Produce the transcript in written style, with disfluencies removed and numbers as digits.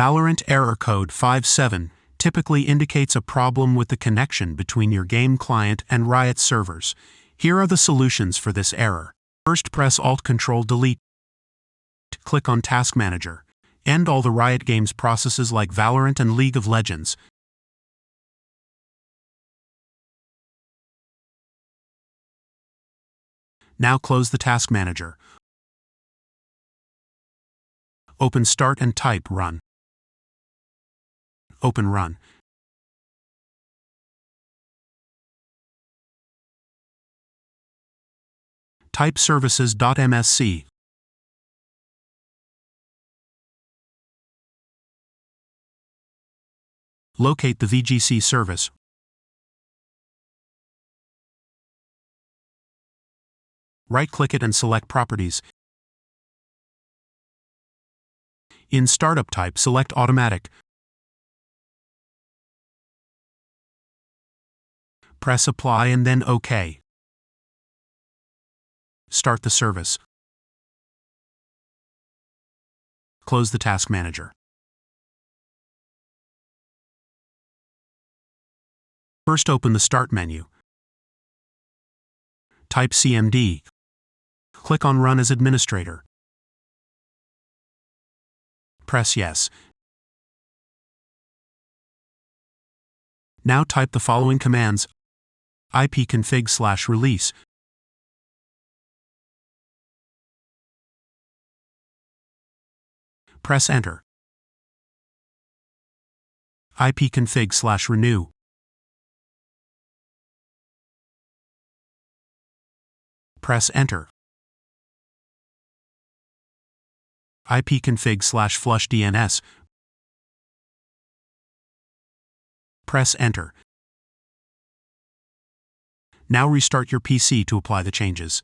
Valorant error code 57 typically indicates a problem with the connection between your game client and Riot servers. Here are the solutions for this error. First, press Alt-Control-Delete. Click on Task Manager. End all the Riot Games processes like Valorant and League of Legends. Now close the Task Manager. Open Start and type Run. Open Run. Type services.msc. Locate the VGC service. Right-click it and select Properties. In Startup Type, select Automatic. Press Apply and then OK. Start the service. Close the Task Manager. First, open the Start menu. Type CMD. Click on Run as Administrator. Press Yes. Now type the following commands: ipconfig/release. Press Enter. ipconfig/renew. Press Enter. ipconfig/flush DNS. Press Enter. Now restart your PC to apply the changes.